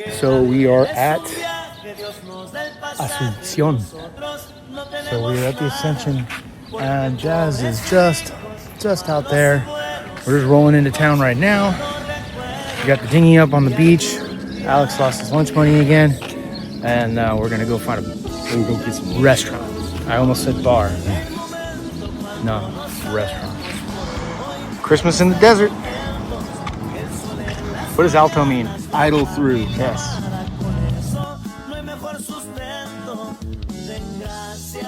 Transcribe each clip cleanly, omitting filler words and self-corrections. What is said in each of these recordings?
So we are at Asuncion. So we're at the Ascension, and Jazz is just out there. We're just rolling into town right now. We got the dinghy up on the beach. Alex lost his lunch money again, and we're gonna go find go get some restaurant. I almost said bar. No, restaurant. Christmas in the desert. What does alto mean? Idle through. Yes.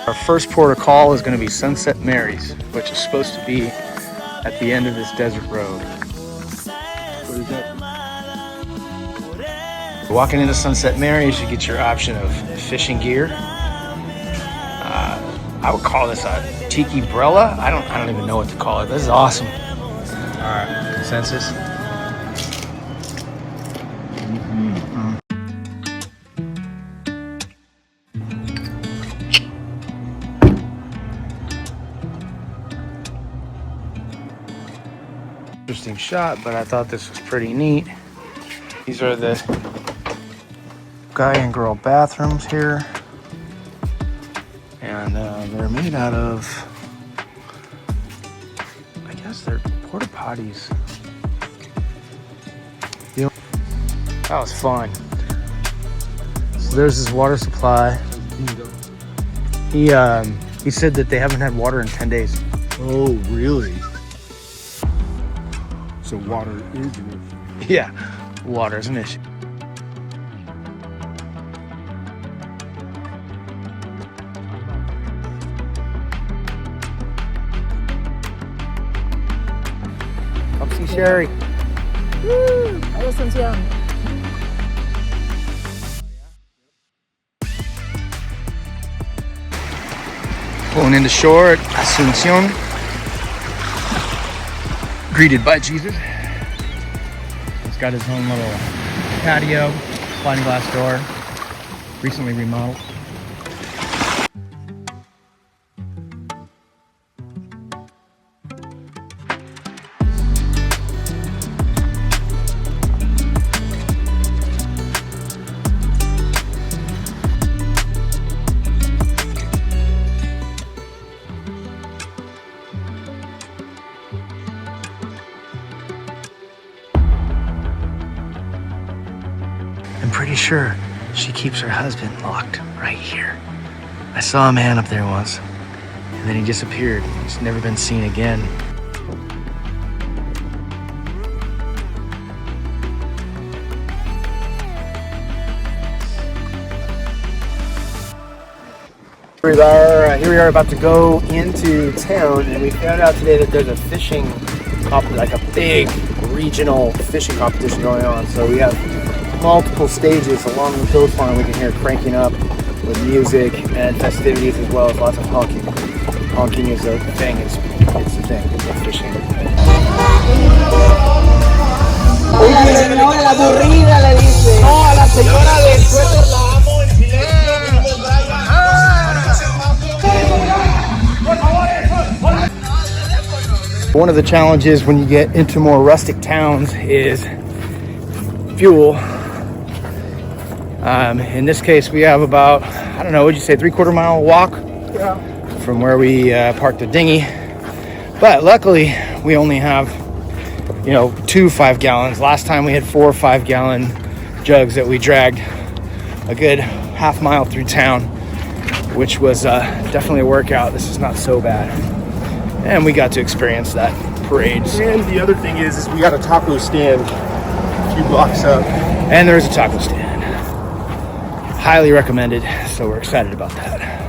Our first port of call is going to be Sunset Mary's, which is supposed to be at the end of this desert road. What is that? Walking into Sunset Mary's, you get your option of fishing gear. I would call this a tiki umbrella. I don't even know what to call it. This is awesome. All right, consensus. Interesting shot, but I thought this was pretty neat. These are the guy and girl bathrooms here, and they're made out of, I guess they're porta potties. That was fun. So there's his water supply. He said that they haven't had water in 10 days. Oh, really? So water is an issue. Yeah, water is an issue. Come see Sherry. Playa Asuncion. Pulling into shore at Asuncion. Greeted by Jesus. He's got his own little patio, sliding glass door, recently remodeled. I'm pretty sure she keeps her husband locked right here. I saw a man up there once, and then he disappeared. He's never been seen again. Here we are about to go into town, and we found out today that there's a fishing, like a big regional fishing competition going on. So we have multiple stages along the coastline we can hear cranking up with music and festivities, as well as lots of honking. Honking is a thing, it's the thing, it's fishing. One of the challenges when you get into more rustic towns is fuel. In this case, we have about, I don't know, would you say 3/4 mile walk from where we parked the dinghy. But luckily, we only have, 2 5-gallons. Last time we had 4 5-gallon jugs that we dragged a good half mile through town, which was definitely a workout. This is not so bad. And we got to experience that parade. And the other thing is we got a taco stand a few blocks up. And there's a taco stand. Highly recommended, so we're excited about that.